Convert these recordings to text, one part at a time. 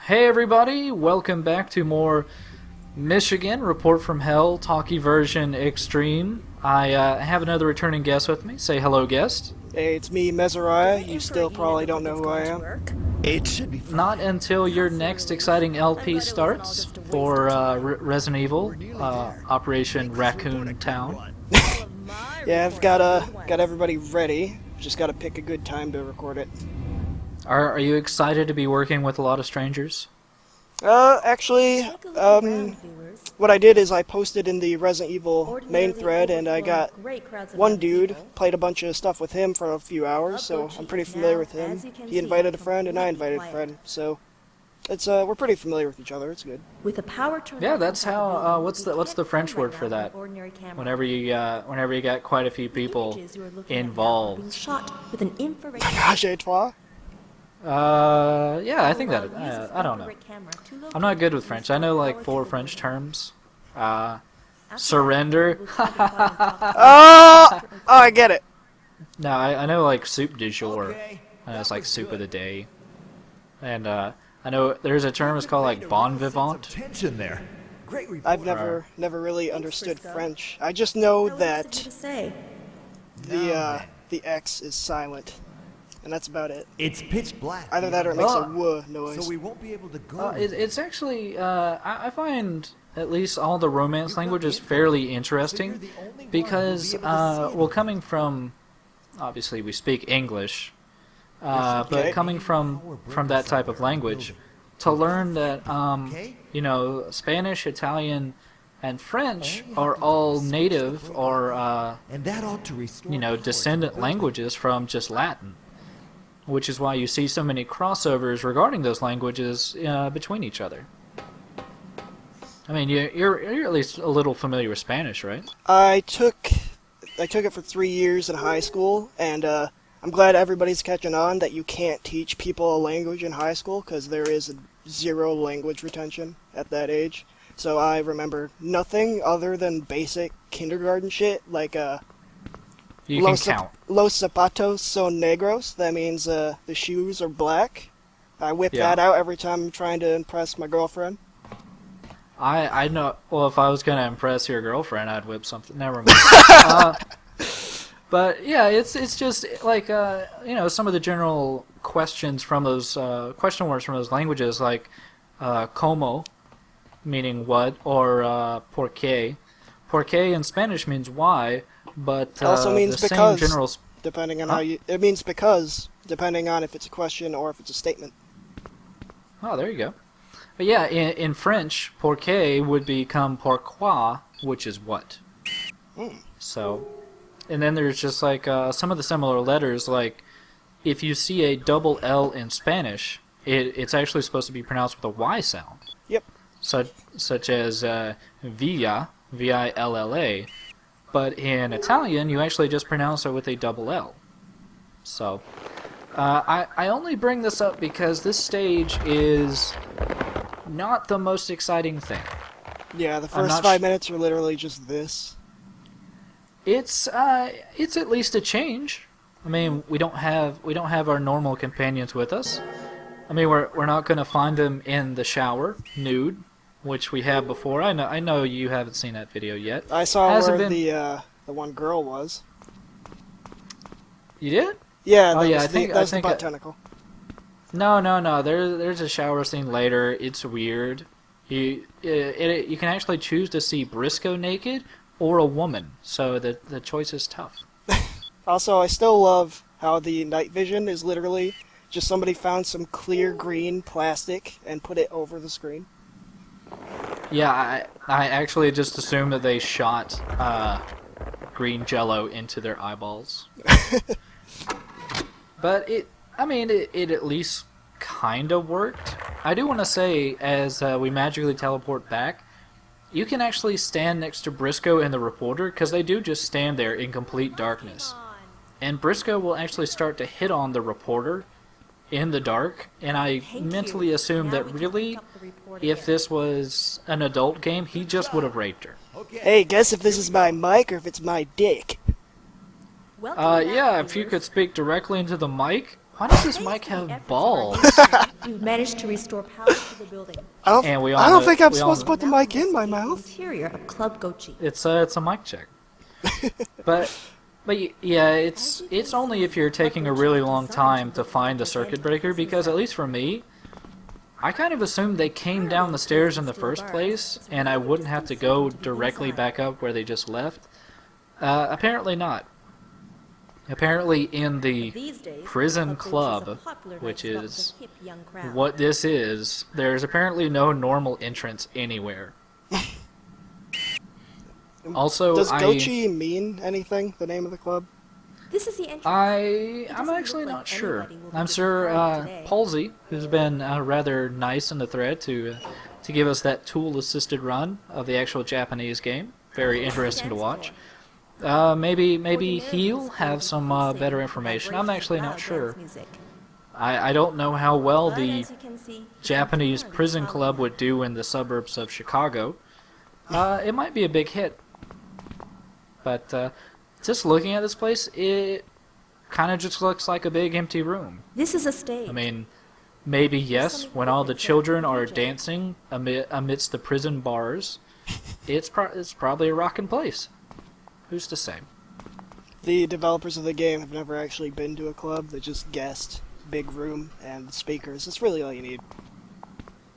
Hey everybody, welcome back to more Michigan Report from Hell, Talky version extreme. I have another returning guest with me. Say hello, guest. Hey, it's me, Mezariah. You still probably don't know who I am. It should be fine. Not until your next exciting LP starts for Resident Evil, Operation Raccoon Town. Yeah, I've got everybody ready. Just gotta pick a good time to record it. Are you excited to be working with a lot of strangers? Actually, what I did is I posted in the Resident Evil main thread, and I got one dude, played a bunch of stuff with him for a few hours, so I'm pretty familiar with him. He invited a friend, and I invited a friend, so it's we're pretty familiar with each other. It's good. With a power Yeah, that's how. What's the French word for that? Whenever you got quite a few people involved. Shot with an infrared Menage a trois? Yeah, I think that. I don't know. I'm not good with French. I know like 4 French terms. Surrender. Oh, I get it. No, I know like soup du jour. It's like soup of the day. And I know there's a term it's called like bon vivant. Tension there. Great report. I've never really understood French. I just know that the X is silent, and that's about it. It's pitch black. Either that or it makes a "wuh" noise. So we won't be able to go. It's actually I find at least all the Romance languages fairly interesting because well, coming from obviously we speak English, but coming from that type of language, to learn that you know, Spanish, Italian, and French are all native or and that ought to restore, you know, descendant languages from just Latin, which is why you see so many crossovers regarding those languages between each other. I mean, you're at least a little familiar with Spanish, right? I took it for 3 years in high school, and I'm glad everybody's catching on that you can't teach people a language in high school because there is zero language retention at that age. So I remember nothing other than basic kindergarten shit, like You can count. Los zapatos son negros. That means the shoes are black. I whip Yeah. that out every time I'm trying to impress my girlfriend. I know. Well, if I was gonna impress your girlfriend, I'd whip something. Never mind. But yeah, it's just like you know, some of the general questions from those question words from those languages, like como, meaning what, or por qué. Por qué in Spanish means why, but It also means the because, same general. depending on how you. It means because, depending on if it's a question or if it's a statement. Oh, there you go. But yeah, in French, pour qué would become pourquoi, which is what. So, and then there's just like some of the similar letters, like if you see a double L in Spanish, it's actually supposed to be pronounced with a Y sound. Yep. Such as villa, V-I-L-L-A. But in Italian, you actually just pronounce it with a double L. So, I only bring this up because this stage is not the most exciting thing. Yeah, the I'm first not 5 minutes are literally just this. It's at least a change. I mean, we don't have our normal companions with us. I mean, we're not going to find them in the shower nude, which we have before. I know you haven't seen that video yet. I saw Hasn't where been- the one girl was. You did? Yeah, Oh, yeah, was I think- that's I the think butt I- tentacle. No. There's a shower scene later. It's weird. You can actually choose to see Briscoe naked or a woman, so the choice is tough. Also, I still love how the night vision is literally just somebody found some clear green plastic and put it over the screen. Yeah, I actually just assumed that they shot green jello into their eyeballs. But it at least kind of worked. I do want to say, as we magically teleport back, you can actually stand next to Briscoe and the reporter, because they do just stand there in complete darkness. And Briscoe will actually start to hit on the reporter in the dark, and I mentally assume that really, if this was an adult game, he just would have raped her. Hey, guess if this is my mic or if it's my dick. Yeah, if you could speak directly into the mic, Why does this Thanks mic to the have efforts of balls? our nation, we've managed to restore power to the building. And we all I don't know- think I'm we all supposed to know- put the mic in my mouth. Interior of Club Gochi. It's a mic check. But yeah, it's only if you're taking a really long time to find the circuit breaker, because at least for me, I kind of assumed they came down the stairs in the first place, and I wouldn't have to go directly back up where they just left. Apparently not. Apparently in the prison club, which is what this is, there's apparently no normal entrance anywhere. Also, Does Gochi mean anything, the name of the club? This is the entrance. I'm actually not sure. I'm sure Palsy, who's been rather nice in the thread to give us that tool-assisted run of the actual Japanese game. Very interesting to watch. Maybe he'll have some better information. I'm actually not sure. I don't know how well the Japanese prison club would do in the suburbs of Chicago. It might be a big hit. But just looking at this place, it kind of just looks like a big empty room. This is a stage. I mean, maybe yes, when all the children are dancing amidst the prison bars, it's probably a rockin' place. Who's to say? The developers of the game have never actually been to a club. They just guessed big room and speakers. That's really all you need.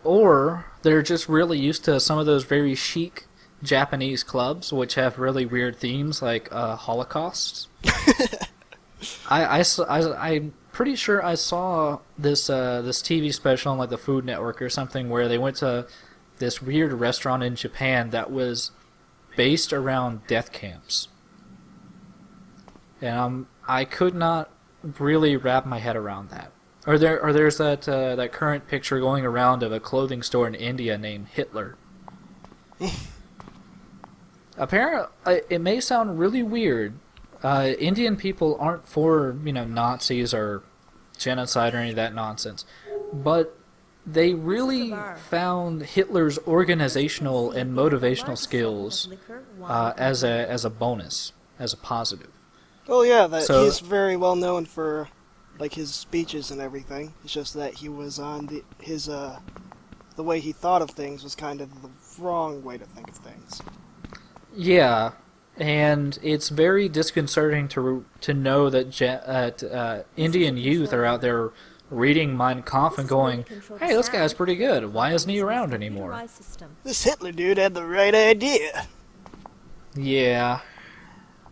Or they're just really used to some of those very chic Japanese clubs, which have really weird themes like Holocausts. I'm pretty sure I saw this TV special on like the Food Network or something where they went to this weird restaurant in Japan that was based around death camps. And I could not really wrap my head around that. Or there's that current picture going around of a clothing store in India named Hitler. Apparently, it may sound really weird. Indian people aren't for Nazis or genocide or any of that nonsense, but they really found Hitler's organizational and motivational skills as a bonus, as a positive. Oh yeah, he's very well known for like his speeches and everything. It's just that he was on the way he thought of things was kind of the wrong way to think of things. Yeah, and it's very disconcerting to know that Indian youth are out there reading Mein Kampf and going, "Hey, this guy's pretty good. Why isn't he around anymore?" This Hitler dude had the right idea. Yeah.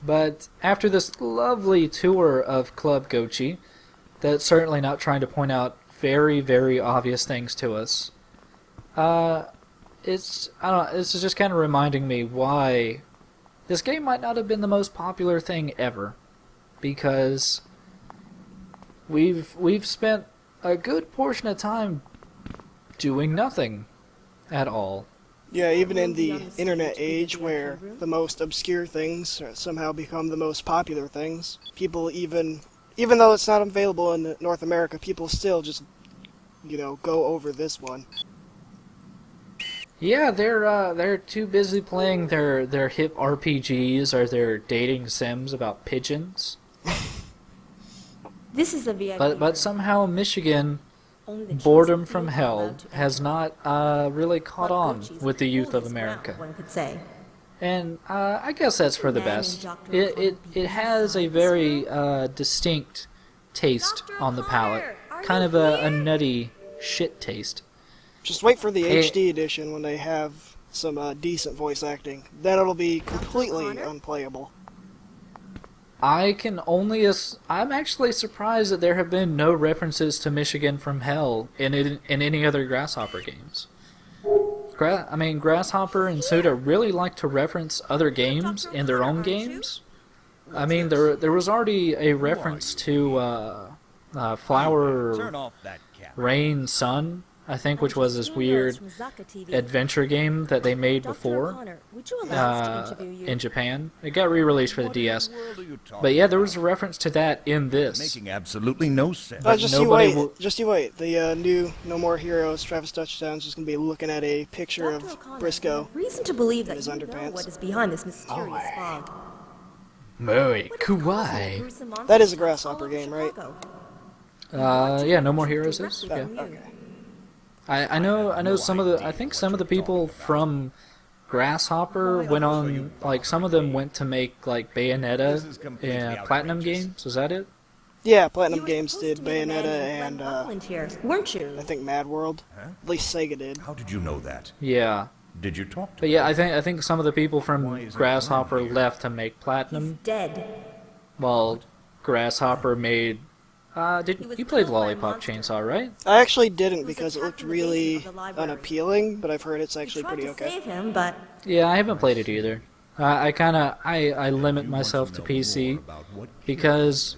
But after this lovely tour of Club Gochi, that's certainly not trying to point out very, very obvious things to us. This is just kind of reminding me why this game might not have been the most popular thing ever, because we've spent a good portion of time doing nothing at all. Yeah, even in the internet age where the most obscure things somehow become the most popular things, people even though it's not available in North America, people still just, go over this one. Yeah, they're too busy playing their hip RPGs or their dating sims about pigeons. This is a VIP. But somehow Michigan, boredom from hell, has not really caught on with the youth of America. One could say. And I guess that's for the best. It has a very distinct taste on the palate, kind of a nutty shit taste. Just wait for the HD edition when they have some decent voice acting. Then it'll be completely unplayable. I'm actually surprised that there have been no references to Michigan from Hell in any other Grasshopper games. Grasshopper and Suda really like to reference other games in their own games. I mean, there was already a reference to Flower, Rain, Sun, I think, which was this weird adventure game that they made before in Japan. It got re-released for the DS. But yeah, there was a reference to that in this. Making absolutely no sense. Just you wait. The new No More Heroes Travis Touchdown's just going to be looking at a picture of Briscoe. Reason to believe that his you know underpants. what is behind this mysterious fog. Very kawaii. That is a Grasshopper game, right? Yeah, No More Heroes is. Directly Yeah. from you. Okay. I know some of the I think some of the people from Grasshopper went on, like some of them went to make like Bayonetta and Platinum games. Is that it? Yeah, You Platinum were Games supposed did to meet a man Bayonetta named and Glenn Buckland here, weren't you? I think Mad World. At least Sega did. How did you know that? Yeah. Did you talk to But him? yeah, I think some of the people from Why isn't Grasshopper Glenn here? left to make He's Platinum, dead. while Grasshopper made. He Did was you played killed by a Lollipop monster. Chainsaw, right? I actually didn't He was because it attacked looked in the basement really of the library. unappealing, but I've heard it's He actually tried pretty to okay. save him, but Yeah, I haven't played it either. I limit myself to PC because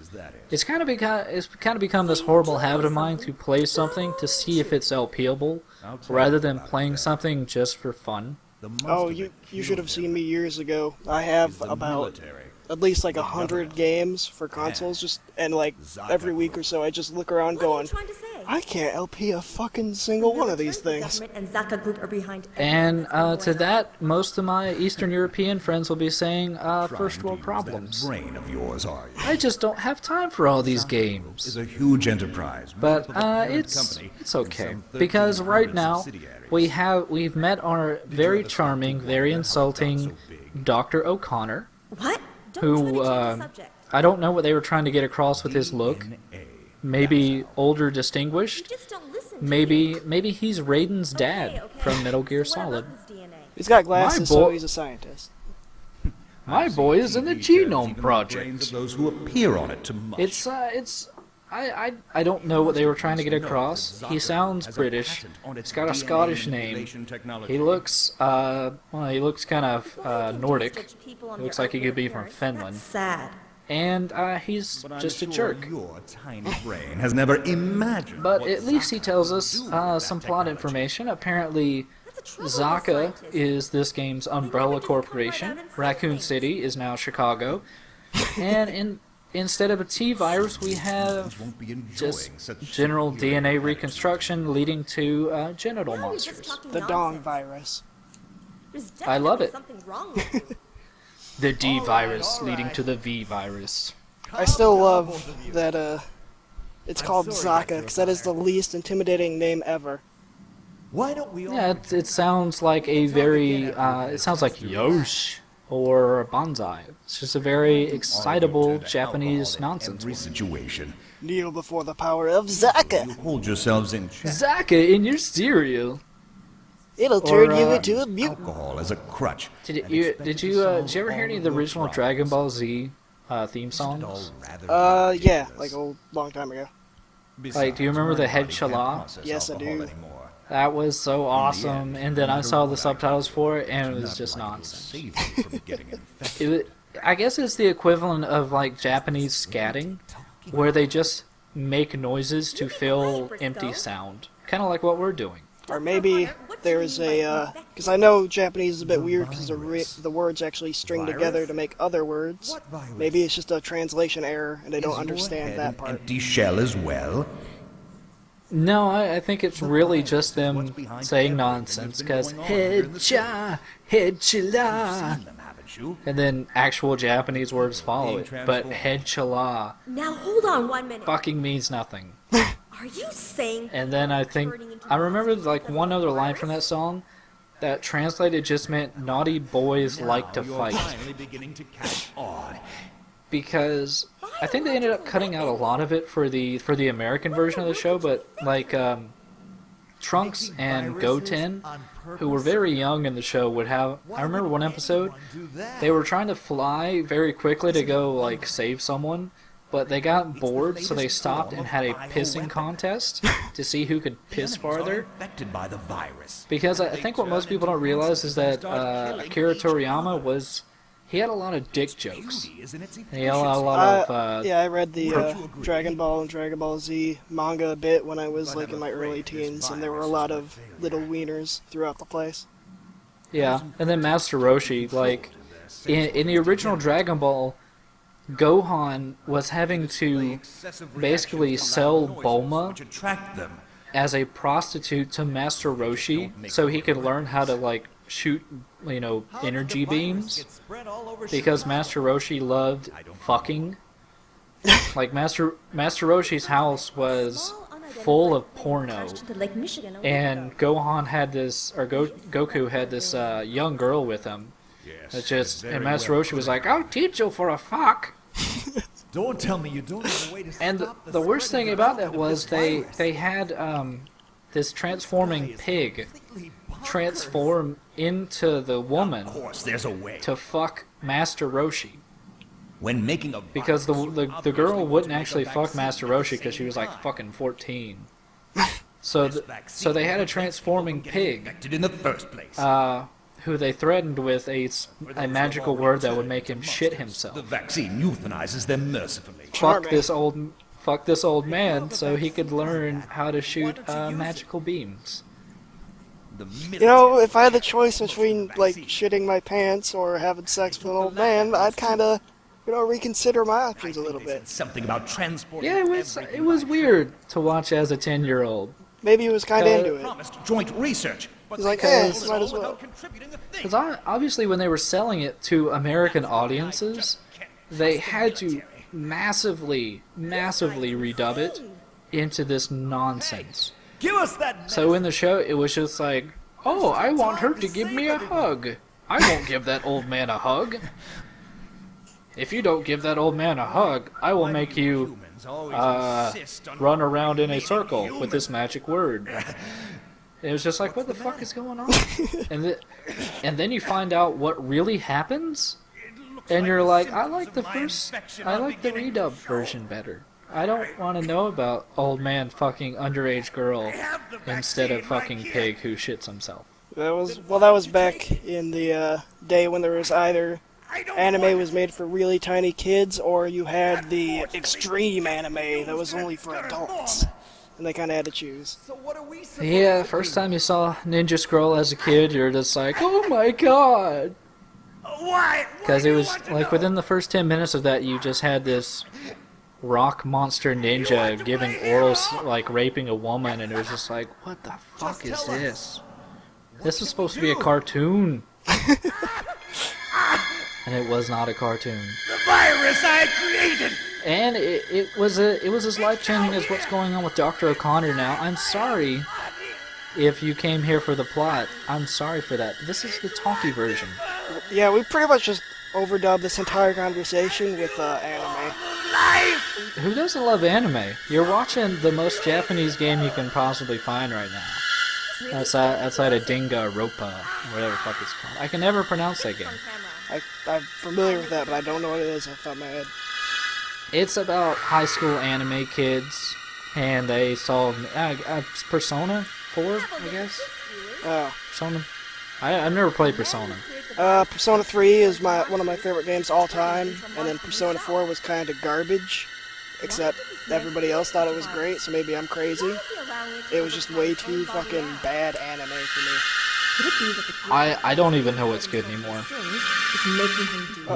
it's kind of become this horrible habit of mine to play something to see if it's LPable rather than playing something just for fun. Oh, you should have seen me years ago. I have about at least like 100 games for consoles, just and like every week or so I just look around what are you going, trying to say? I can't LP a fucking single one of these The things. government and Zaka Group are behind And everything that's to been going that, most of my Eastern European friends will be saying, first world problems. Brain of yours, are you? I just don't have time for all these Is games. a huge enterprise. But made up of a parent it's company okay and some because right 1,300 now subsidiaries. we've met our very charming, very insulting Dr. O'Connor. on. What? Don't Who, try to change the subject. I don't know what they were trying to get across with his look. DNA. Maybe older, You distinguished. just don't listen to Maybe he's Raiden's me. dad Okay, okay. from Metal Gear So what Solid. about his DNA? He's got glasses, boy- so he's a scientist. My boy is in the TV turns even Genome the brains Project. of those who appear on it to mush. I don't know what they were trying to get across. He sounds British. He's got a Scottish name. He looks he looks kind of Nordic. Judge people on He looks their like he could be outward from appearance. Finland. That's sad. And he's But I'm just a sure jerk. Your tiny brain has never imagined. But what at least he Zaka tells will us do with that some plot technology. information. Apparently, That's a troubled Zaka scientist. is this game's umbrella just come right corporation. out and say Raccoon things. City is now Chicago. And instead of a T virus, we have Won't be enjoying just such general superior DNA reconstruction leading to genital Now you're just monsters. talking The Dong nonsense. virus. There's I love definitely it. something wrong with you. The D virus all leading right. to the V virus. I still love that it's called Zaka, because that is the least intimidating name ever. Why don't we all... Yeah, it sounds like a very it sounds like Yosh or Bonsai. It's just a very excitable Japanese nonsense Every word. situation. Kneel before the power of Zaka. You hold yourselves in check. Zaka in your cereal. It'll turn you uh, into a mutant. Alcohol as a crutch. Did you ever hear any of the original Dragon Ball Z theme songs? Yeah, like a long time ago. Like, do you remember the Head Shala? Yes, I do. That was so awesome. And then I saw the subtitles for it, and it was just nonsense. I guess it's the equivalent of like Japanese scatting, where they just make noises to fill empty sound, kind of like what we're doing. Or maybe there's a, because I know Japanese is a bit weird because the words actually string together to make other words. What virus? Maybe it's just a translation error and they don't understand that part. Empty shell as well. No, I think it's really just them saying nonsense, because head-cha, head-chala, Seen them, haven't you? and then actual Japanese words follow it. But head-chala Now hold on 1 minute. fucking means nothing. Are you saying And then I remember like one other line from that song that translated just meant naughty boys like to Now you're fight. finally beginning to catch on. Because I think they ended up cutting out a lot of it for the American version of the show, but like Trunks and Goten, who were very young in the show, would have. I remember one episode they were trying to fly very quickly to go like save someone, but they got bored, so they stopped and had a pissing contest to see who could piss farther. Affected by the virus. Because I think what most people don't realize is that Akira Toriyama he had a lot of dick jokes. Beauty is in its He had a lot of Yeah, I read the Dragon Ball and Dragon Ball Z manga a bit when I was like in my early teens, and there were a lot of little wieners throughout the place. yeah. And then Master Roshi, like in the original Dragon Ball, Gohan was having to basically sell Bulma which attract them. as a prostitute to Master Roshi so he could learn how to like shoot, energy beams, because Master Roshi loved fucking. Like Master Roshi's house was full of porno, and Gohan had this, or Goku had this young girl with him. That just, and Master Roshi was like, "I'll teach you for a fuck." Don't tell me you don't have a way to And stop the worst thing about that was they had this transforming pig transform into the woman Of course, there's a way. to fuck Master Roshi. When making a Because the girl wouldn't actually fuck Master Roshi because she was like fucking 14. So so they had a transforming pig infected in the first place. who they threatened with a magical word that would make him shit The himself. vaccine euthanizes them mercifully. Fuck this old man so he could learn how to shoot magical beams. The You know, if I had the choice between, like, shitting my pants or having sex with an old man, I'd kind of, reconsider my options a little bit. Something about transporting. Yeah, it was weird to watch as a 10-year-old. Maybe he was kind of into it. Promised joint research. But He's like, they might as well. without contributing a thing. Because obviously when they were selling it to American audiences, they had to massively redub it into this nonsense. Give us that. So in the show, it was just like, oh, I want her to give me a hug. I won't give that old man a hug. If you don't give that old man a hug, I will make you run around in a circle with this magic word. It was just like, what the fuck is going on? And then you find out what really happens, and you're like, I like the redubbed version better. I don't want to know about old man fucking underage girl instead of fucking pig who shits himself. That was back in the day when there was either anime was made for really tiny kids, or you had the extreme anime that was only for adults, and they kind of had to choose. So what are we supposed Yeah, first time you saw Ninja Scroll as a kid, you're just like, oh my god! Why? Because it was, like, within the first 10 minutes of that, you just had this rock monster ninja giving oral, like, raping a woman, and it was just like, what the fuck is this? This was supposed to be a cartoon. And it was not a cartoon. The virus I created. And it was as life-changing as what's going on with Dr. O'Connor now. I'm sorry if you came here for the plot. I'm sorry for that. This is the Talky version. Yeah, we pretty much just overdubbed this entire conversation with anime. Who doesn't love anime? You're watching the most Japanese game you can possibly find right now. Outside of Dinga Ropa, whatever the fuck it's called. I can never pronounce that game. I'm familiar with that, but I don't know what it is off the top of my head. It's about high school anime kids, and they solve Persona 4, I guess. Oh. Persona. I've never played Persona. Persona 3 is one of my favorite games all time, and then Persona 4 was kind of garbage, except everybody else thought it was great, so maybe I'm crazy. It was just way too fucking bad anime for me. I don't even know what's good anymore.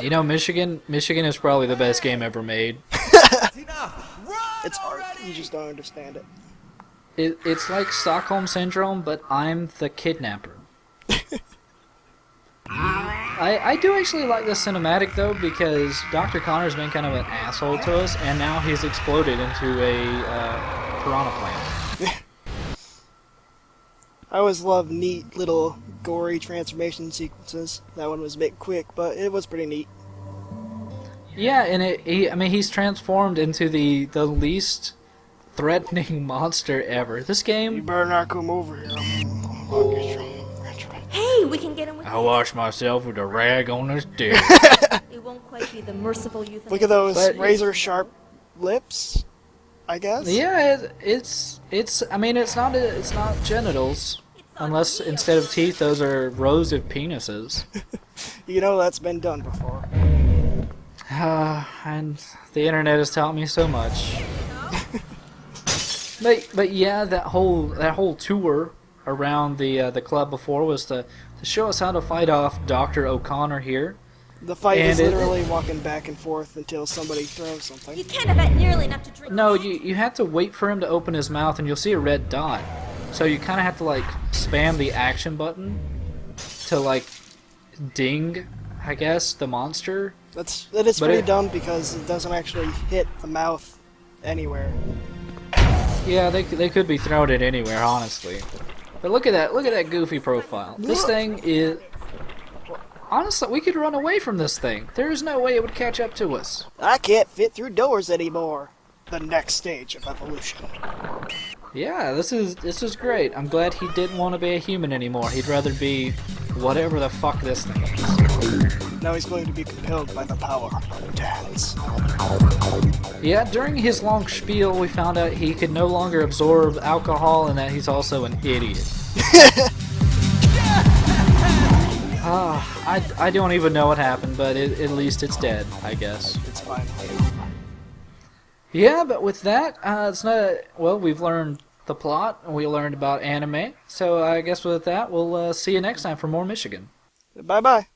You know, Michigan is probably the best game ever made. It's art. You just don't understand it. It's like Stockholm Syndrome, but I'm the kidnapper. I do actually like the cinematic, though, because Dr. Connor's been kind of an asshole to us, and now he's exploded into a piranha plant. I always love neat little gory transformation sequences. That one was a bit quick, but it was pretty neat. Yeah, and he's transformed into the least threatening monster ever. This You game, better not come over here. I'll get you. Hey, we can get him with I wash myself with a rag on this dick. It won't quite be the merciful euthanasia. Look at those But- razor sharp lips, I guess. Yeah, it's not genitals, unless instead of teeth those are rows of penises. You know that's been done before. And the internet has taught me so much. But yeah, that whole tour around the club before was to show us how to fight off Dr. O'Connor here. The fight is And literally walking back and forth until somebody throws something. You can't have had nearly enough to drink. No, you have to wait for him to open his mouth, and you'll see a red dot. So you kind of have to like spam the action button to like ding, I guess, the monster That is But pretty it- dumb because it doesn't actually hit the mouth anywhere. Yeah, they could be throwing it anywhere, honestly. But look at that goofy profile. This thing is... Honestly, we could run away from this thing. There is no way it would catch up to us. I can't fit through doors anymore. The next stage of evolution. Yeah, this is great. I'm glad he didn't want to be a human anymore. He'd rather be whatever the fuck this thing is. Now he's going to be compelled by the power of dance. Yeah, during his long spiel, we found out he could no longer absorb alcohol and that he's also an idiot. I don't even know what happened, but at least it's dead, I guess. It's fine. Yeah, but with that, it's not. Well, we've learned the plot, and we learned about anime. So I guess with that, we'll see you next time for more Michigan. Bye-bye.